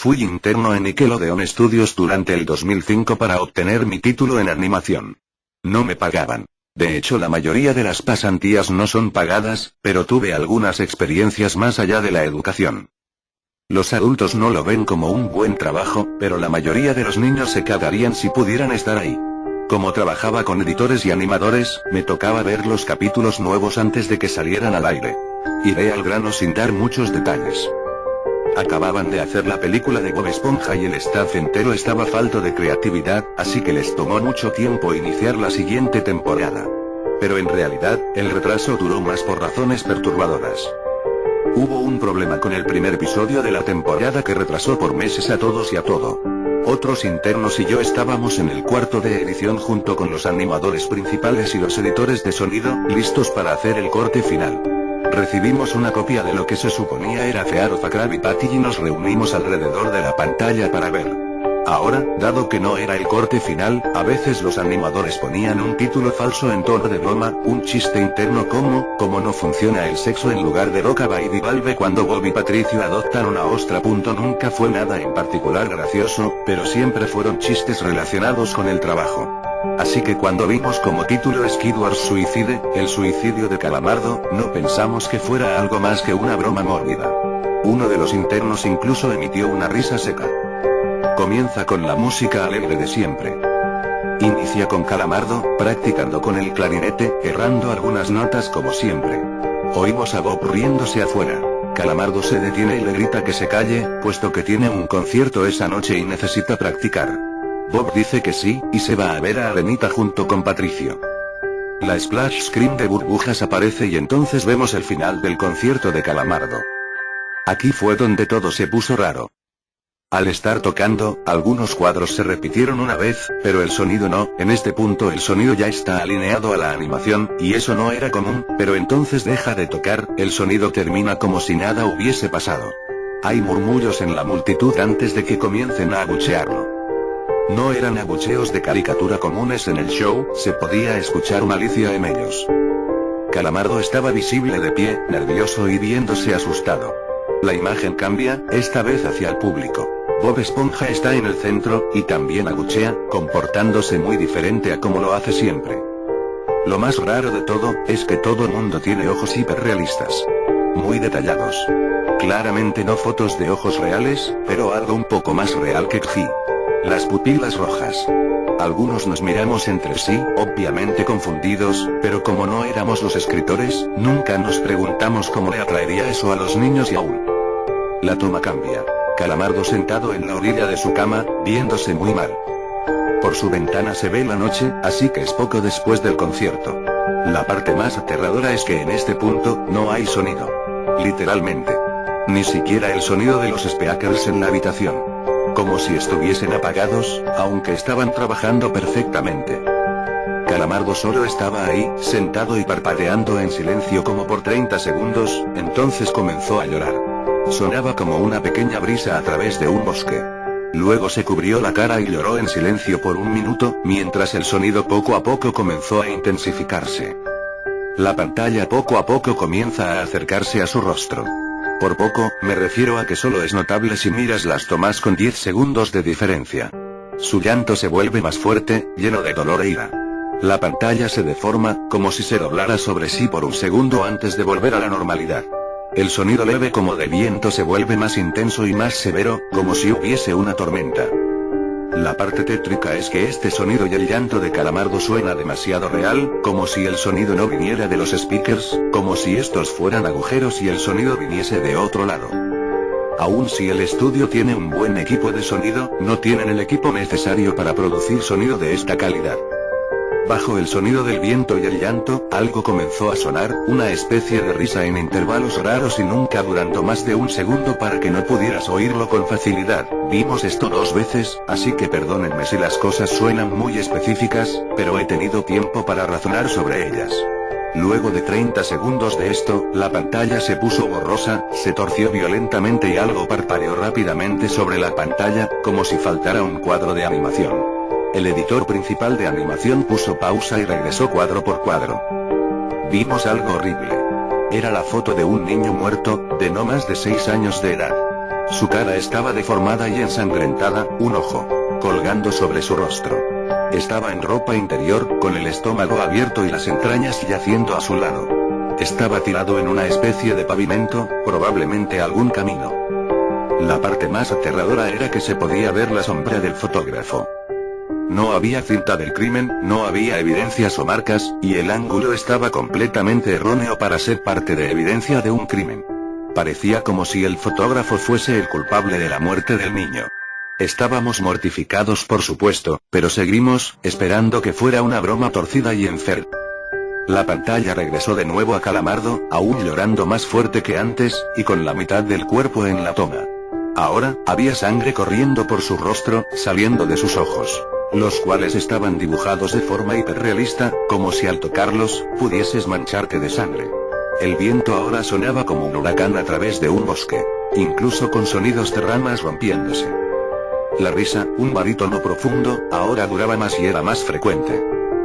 Fui interno en Nickelodeon Studios durante el 2005 para obtener mi título en animación. No me pagaban. De hecho, la mayoría de las pasantías no son pagadas, pero tuve algunas experiencias más allá de la educación. Los adultos no lo ven como un buen trabajo, pero la mayoría de los niños se cagarían si pudieran estar ahí. Como trabajaba con editores y animadores, me tocaba ver los capítulos nuevos antes de que salieran al aire. Iré al grano sin dar muchos detalles. Acababan de hacer la película de Bob Esponja y el staff entero estaba falto de creatividad, así que les tomó mucho tiempo iniciar la siguiente temporada. Pero en realidad, el retraso duró más por razones perturbadoras. Hubo un problema con el primer episodio de la temporada que retrasó por meses a todos y a todo. Otros internos y yo estábamos en el cuarto de edición junto con los animadores principales y los editores de sonido, listos para hacer el corte final. Recibimos una copia de lo que se suponía era Fear of a Krabby Patty y nos reunimos alrededor de la pantalla para ver. Ahora, dado que no era el corte final, a veces los animadores ponían un título falso en tono de broma, un chiste interno como no funciona el sexo en lugar de Roca Baby Valve cuando Bob y Patricio adoptan una ostra. Nunca fue nada en particular gracioso, pero siempre fueron chistes relacionados con el trabajo. Así que cuando vimos como título Squidward Suicide, el suicidio de Calamardo, no pensamos que fuera algo más que una broma mórbida. Uno de los internos incluso emitió una risa seca. Comienza con la música alegre de siempre. Inicia con Calamardo, practicando con el clarinete, errando algunas notas como siempre. Oímos a Bob riéndose afuera. Calamardo se detiene y le grita que se calle, puesto que tiene un concierto esa noche y necesita practicar. Bob dice que sí, y se va a ver a Arenita junto con Patricio. La splash screen de burbujas aparece y entonces vemos el final del concierto de Calamardo. Aquí fue donde todo se puso raro. Al estar tocando, algunos cuadros se repitieron una vez, pero el sonido no. En este punto el sonido ya está alineado a la animación, y eso no era común, pero entonces deja de tocar, el sonido termina como si nada hubiese pasado. Hay murmullos en la multitud antes de que comiencen a abuchearlo. No eran abucheos de caricatura comunes en el show, se podía escuchar malicia en ellos. Calamardo estaba visible de pie, nervioso y viéndose asustado. La imagen cambia, esta vez hacia el público. Bob Esponja está en el centro, y también abuchea, comportándose muy diferente a como lo hace siempre. Lo más raro de todo, es que todo el mundo tiene ojos hiperrealistas. Muy detallados. Claramente no fotos de ojos reales, pero algo un poco más real que Xi. Las pupilas rojas. Algunos nos miramos entre sí, obviamente confundidos, pero como no éramos los escritores, nunca nos preguntamos cómo le atraería eso a los niños y aún. La toma cambia. Calamardo sentado en la orilla de su cama, viéndose muy mal. Por su ventana se ve la noche, así que es poco después del concierto. La parte más aterradora es que en este punto, no hay sonido. Literalmente. Ni siquiera el sonido de los speakers en la habitación. Como si estuviesen apagados, aunque estaban trabajando perfectamente. Calamardo solo estaba ahí, sentado y parpadeando en silencio como por 30 segundos, entonces comenzó a llorar. Sonaba como una pequeña brisa a través de un bosque. Luego se cubrió la cara y lloró en silencio por un minuto, mientras el sonido poco a poco comenzó a intensificarse. La pantalla poco a poco comienza a acercarse a su rostro. Por poco, me refiero a que solo es notable si miras las tomas con 10 segundos de diferencia. Su llanto se vuelve más fuerte, lleno de dolor e ira. La pantalla se deforma, como si se doblara sobre sí por un segundo antes de volver a la normalidad. El sonido leve como de viento se vuelve más intenso y más severo, como si hubiese una tormenta. La parte tétrica es que este sonido y el llanto de Calamardo suena demasiado real, como si el sonido no viniera de los speakers, como si estos fueran agujeros y el sonido viniese de otro lado. Aun si el estudio tiene un buen equipo de sonido, no tienen el equipo necesario para producir sonido de esta calidad. Bajo el sonido del viento y el llanto, algo comenzó a sonar, una especie de risa en intervalos raros y nunca durando más de un segundo para que no pudieras oírlo con facilidad. Vimos esto 2 veces, así que perdónenme si las cosas suenan muy específicas, pero he tenido tiempo para razonar sobre ellas. Luego de 30 segundos de esto, la pantalla se puso borrosa, se torció violentamente y algo parpadeó rápidamente sobre la pantalla, como si faltara un cuadro de animación. El editor principal de animación puso pausa y regresó cuadro por cuadro. Vimos algo horrible. Era la foto de un niño muerto, de no más de 6 años de edad. Su cara estaba deformada y ensangrentada, un ojo colgando sobre su rostro. Estaba en ropa interior, con el estómago abierto y las entrañas yaciendo a su lado. Estaba tirado en una especie de pavimento, probablemente algún camino. La parte más aterradora era que se podía ver la sombra del fotógrafo. No había cinta del crimen, no había evidencias o marcas, y el ángulo estaba completamente erróneo para ser parte de evidencia de un crimen. Parecía como si el fotógrafo fuese el culpable de la muerte del niño. Estábamos mortificados, por supuesto, pero seguimos esperando que fuera una broma torcida y enferma. La pantalla regresó de nuevo a Calamardo, aún llorando más fuerte que antes, y con la mitad del cuerpo en la toma. Ahora, había sangre corriendo por su rostro, saliendo de sus ojos, los cuales estaban dibujados de forma hiperrealista, como si al tocarlos, pudieses mancharte de sangre. El viento ahora sonaba como un huracán a través de un bosque, incluso con sonidos de ramas rompiéndose. La risa, un barítono profundo, ahora duraba más y era más frecuente.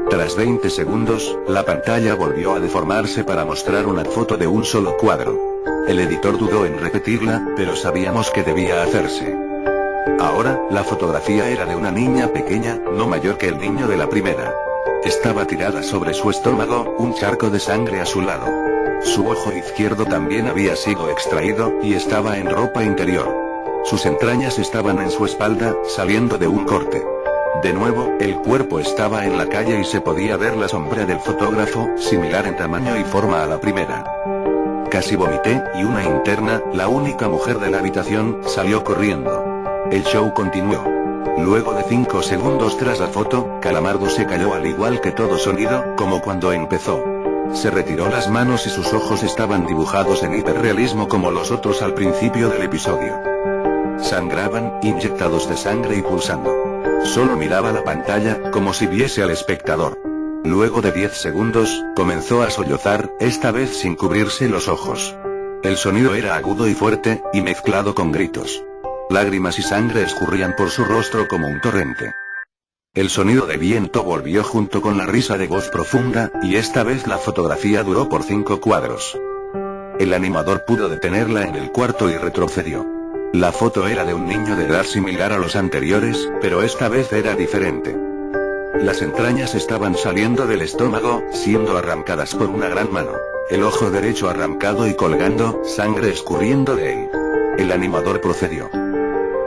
Tras 20 segundos, la pantalla volvió a deformarse para mostrar una foto de un solo cuadro. El editor dudó en repetirla, pero sabíamos que debía hacerse. Ahora, la fotografía era de una niña pequeña, no mayor que el niño de la primera. Estaba tirada sobre su estómago, un charco de sangre a su lado. Su ojo izquierdo también había sido extraído, y estaba en ropa interior. Sus entrañas estaban en su espalda, saliendo de un corte. De nuevo, el cuerpo estaba en la calle y se podía ver la sombra del fotógrafo, similar en tamaño y forma a la primera. Casi vomité, y una interna, la única mujer de la habitación, salió corriendo. El show continuó. Luego de 5 segundos tras la foto, Calamardo se calló al igual que todo sonido, como cuando empezó. Se retiró las manos y sus ojos estaban dibujados en hiperrealismo como los otros al principio del episodio. Sangraban, inyectados de sangre y pulsando. Solo miraba la pantalla, como si viese al espectador. Luego de 10 segundos, comenzó a sollozar, esta vez sin cubrirse los ojos. El sonido era agudo y fuerte, y mezclado con gritos. Lágrimas y sangre escurrían por su rostro como un torrente. El sonido de viento volvió junto con la risa de voz profunda, y esta vez la fotografía duró por 5 cuadros. El animador pudo detenerla en el cuarto y retrocedió. La foto era de un niño de edad similar a los anteriores, pero esta vez era diferente. Las entrañas estaban saliendo del estómago, siendo arrancadas por una gran mano. El ojo derecho arrancado y colgando, sangre escurriendo de él. El animador procedió.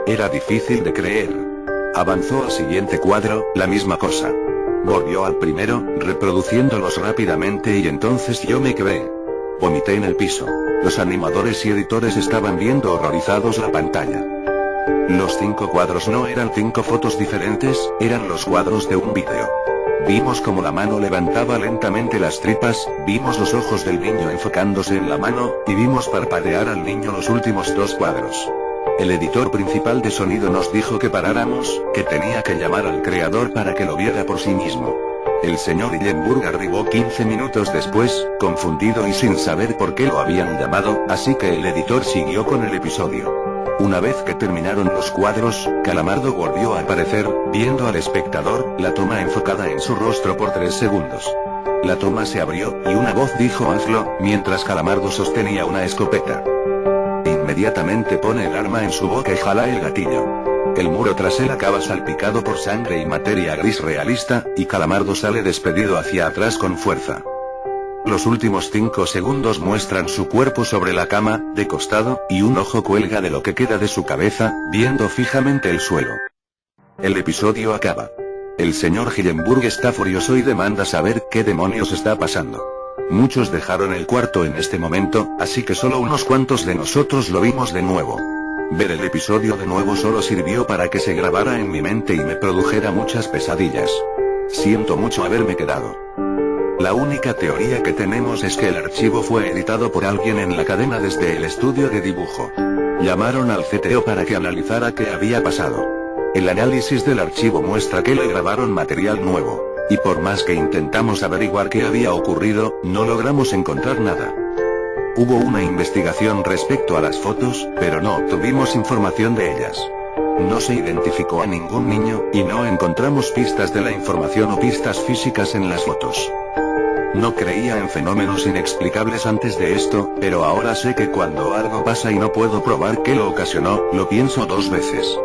Era difícil de creer. Avanzó al siguiente cuadro, la misma cosa. Volvió al primero, reproduciéndolos rápidamente y entonces yo me quedé. Vomité en el piso. Los animadores y editores estaban viendo horrorizados la pantalla. Los 5 cuadros no eran 5 fotos diferentes, eran los cuadros de un vídeo. Vimos como la mano levantaba lentamente las tripas, vimos los ojos del niño enfocándose en la mano, y vimos parpadear al niño los últimos 2 cuadros. El editor principal de sonido nos dijo que paráramos, que tenía que llamar al creador para que lo viera por sí mismo. El señor Hillenburg arribó 15 minutos después, confundido y sin saber por qué lo habían llamado, así que el editor siguió con el episodio. Una vez que terminaron los cuadros, Calamardo volvió a aparecer, viendo al espectador, la toma enfocada en su rostro por 3 segundos. La toma se abrió, y una voz dijo hazlo, mientras Calamardo sostenía una escopeta. Inmediatamente pone el arma en su boca y jala el gatillo. El muro tras él acaba salpicado por sangre y materia gris realista, y Calamardo sale despedido hacia atrás con fuerza. Los últimos 5 segundos muestran su cuerpo sobre la cama, de costado, y un ojo cuelga de lo que queda de su cabeza, viendo fijamente el suelo. El episodio acaba. El señor Hillenburg está furioso y demanda saber qué demonios está pasando. Muchos dejaron el cuarto en este momento, así que solo unos cuantos de nosotros lo vimos de nuevo. Ver el episodio de nuevo solo sirvió para que se grabara en mi mente y me produjera muchas pesadillas. Siento mucho haberme quedado. La única teoría que tenemos es que el archivo fue editado por alguien en la cadena desde el estudio de dibujo. Llamaron al CTO para que analizara qué había pasado. El análisis del archivo muestra que le grabaron material nuevo. Y por más que intentamos averiguar qué había ocurrido, no logramos encontrar nada. Hubo una investigación respecto a las fotos, pero no obtuvimos información de ellas. No se identificó a ningún niño, y no encontramos pistas de la información o pistas físicas en las fotos. No creía en fenómenos inexplicables antes de esto, pero ahora sé que cuando algo pasa y no puedo probar qué lo ocasionó, lo pienso dos veces.